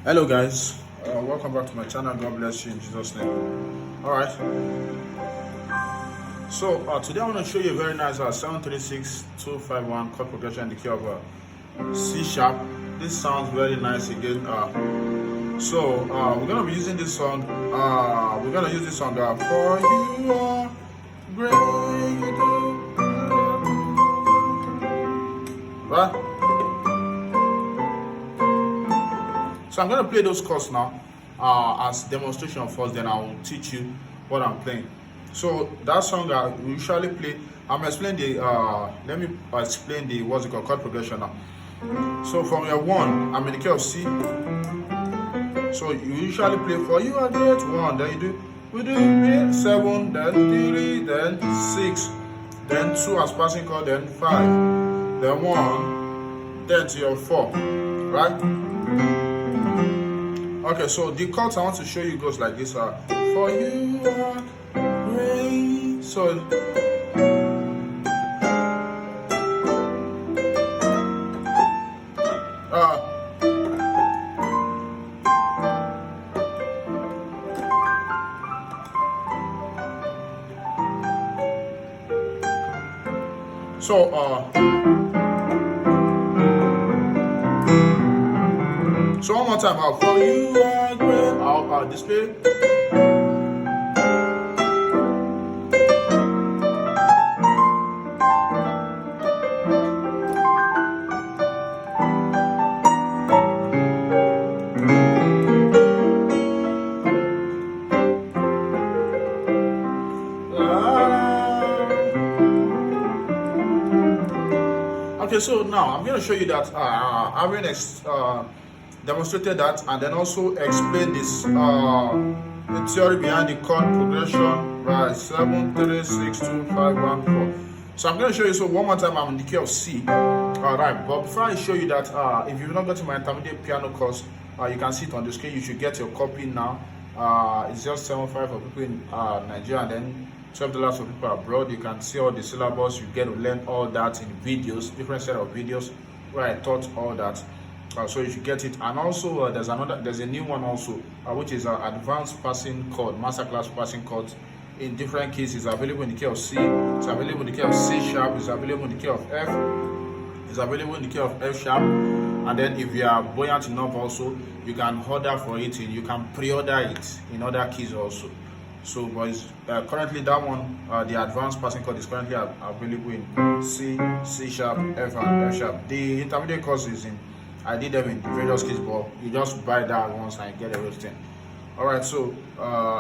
Hello guys, welcome back to my channel. God bless you in Jesus name. Alright, so today I want to show you a very nice 736-251 chord progression in the key of C sharp. This sounds very nice again. So we're going to be using this song. We're going to use this song for you are great, right? So I'm going to play those chords now as demonstration first, then I will teach you what I'm playing. So that song I usually play, I'm explaining the, let me explain the, what's it called, chord progression now. So from your 1, I'm in the key of C. So you usually play for you are great 1, then we do 7, then 3, then 6, then 2 as passing chord, then 5, then 1, then to your 4, right? Okay, so the chords I want to show you goes like this. For you are great. So so one more time, for you are great. I'll display. Okay, so now I'm going to show you that having demonstrated that, and then also explain this the theory behind the chord progression, right? 7 3 6 2 5 1 4. So I'm going to show you. So one more time, I'm in the key of C. All right, but before I show you that, if you've not gotten my intermediate piano course, you can see it on the screen. You should get your copy now. It's just $7.5 for people in Nigeria, and then $12 for people abroad. You can see all the syllabus. You get to learn all that in videos, different set of videos where I taught all that. So you should get it. And also there's a new one also, which is advanced passing chord, masterclass passing chords in different keys. It's available in the key of C, it's available in the key of C sharp, it's available in the key of F, it's available in the key of F sharp. And then if you are buoyant enough also, you can order for it, you can pre-order it in other keys also. So boys, currently that one, the advanced passing chord is currently available in C, C sharp, F and F sharp. The intermediate course is in, I did them in various keys, but you just buy that once and get everything. Alright, so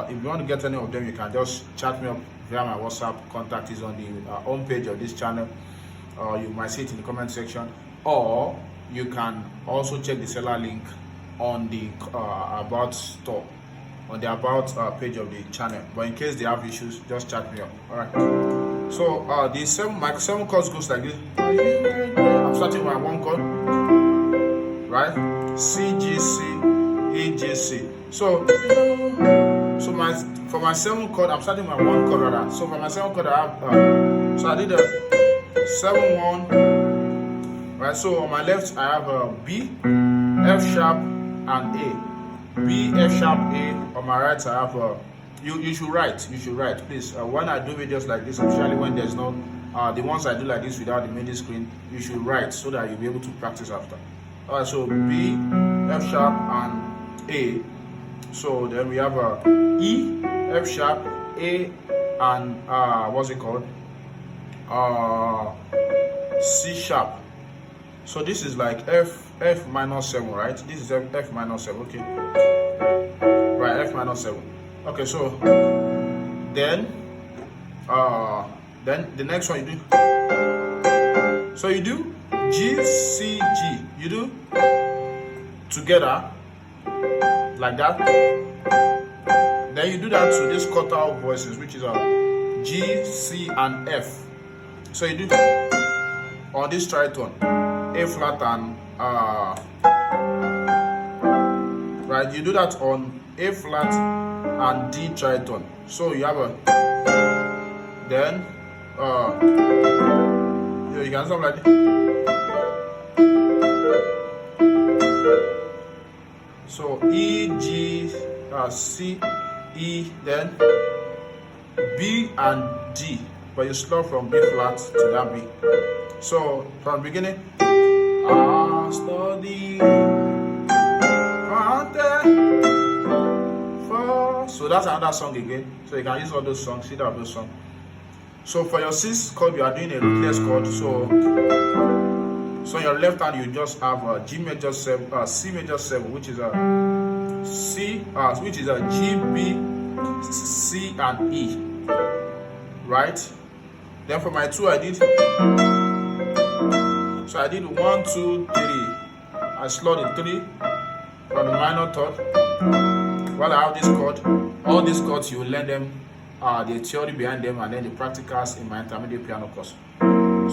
if you want to get any of them, you can just chat me up via my WhatsApp. Contact is on the home page of this channel. You might see it in the comment section, or you can also check the seller link on the about store, on the about page of the channel. But in case they have issues, just chat me up. Alright, so my 7 chords goes like this. I'm starting with my 1 chord, right? C, G, C, E, G, C. So for my 7 chord, I'm starting with my 1 chord rather. So for my 7 chord, I have so I did a 7 1, right? So on my left, I have B, F sharp, and A. B, F sharp, A. On my right, I have you should write, please. When I do videos like this, especially when there's no the ones I do like this without the MIDI screen, you should write so that you'll be able to practice after. Alright, so B, F sharp, and A. So then we have E, F sharp, A, and what's it called? C sharp. So this is like F minor 7, right? This is F minor 7, okay? Right, F minor 7. Okay, so then the next one you do. So you do G, C, G. You do together like that. Then you do that to this quarter voices, which is G, C, and F. So you do on this tritone, A flat and right. You do that on A flat and D tritone. So you have a then you can something like this. So E, G, C, E, then B and D, but you slot from B flat to that B. So from the beginning, I study for. So that's another song again. So you can use all those songs, see that those songs. So for your sixth chord, you are doing a rootless chord. So on your left hand, you just have a G major 7, C major 7, which is a C, which is a G, B, C, and E. Right? Then for my 2, I did 1, 2, 3. I slot the 3 from the minor third. While I have this chord, all these chords you will learn them, the theory behind them, and then the practicals in my intermediate piano course.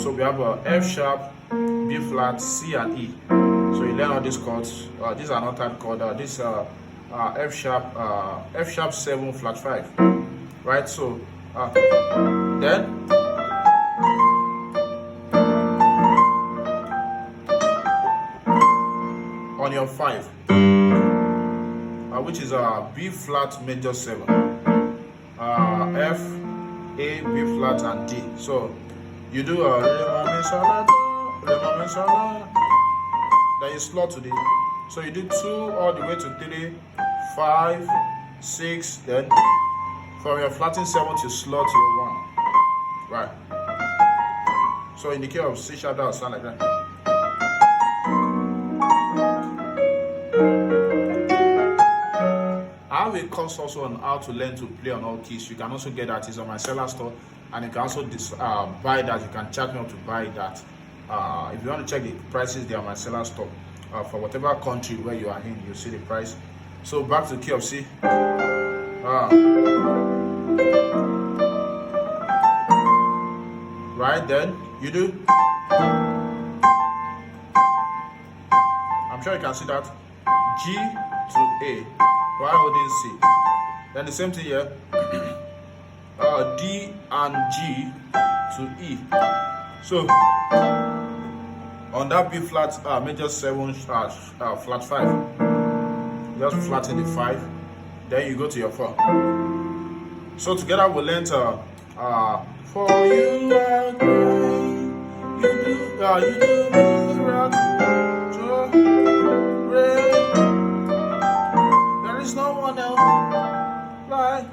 So we have a F sharp, B flat, C, and E. So you learn all these chords. These are not that chord. This F sharp 7 flat 5. Right? So then on your 5, which is B flat major 7, F, A, B flat, and D. So you do a re, then you slot to the. So you do 2 all the way to 3, 5, 6, then from your flatting 7th you slot to your 1. Right. So in the key of C sharp, that will sound like that. I have a course also on how to learn to play on all keys. You can also get that. It's on my seller store, and you can also buy that. You can chat me up to buy that. If you want to check the prices, they are my seller store. For whatever country where you are in, you see the price. So back to key of C. Right, then you do. I'm sure you can see that. G to A while holding C. Then the same thing here. D and G to E. So on that B flat major 7 flat 5, just flatten the 5, then you go to your 4. So together we'll learn for you are great, you do miracle, great. There is no one else like.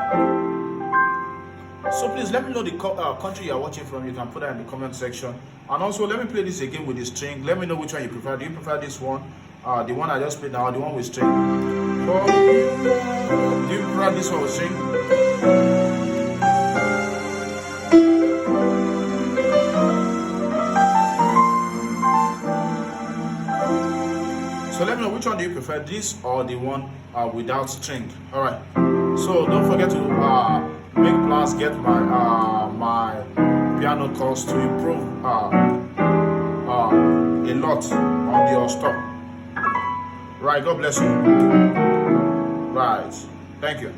So please let me know the country you are watching from. You can put that in the comment section. And also let me play this again with the string. Let me know which one you prefer. Do you prefer this one, the one I just played now, or the one with string? Do you prefer this one with string? So let me know which one do you prefer, this or the one without string. All right. So don't forget to make plans, get my piano course to improve a lot on your stuff. Right, God bless you. Right, thank you.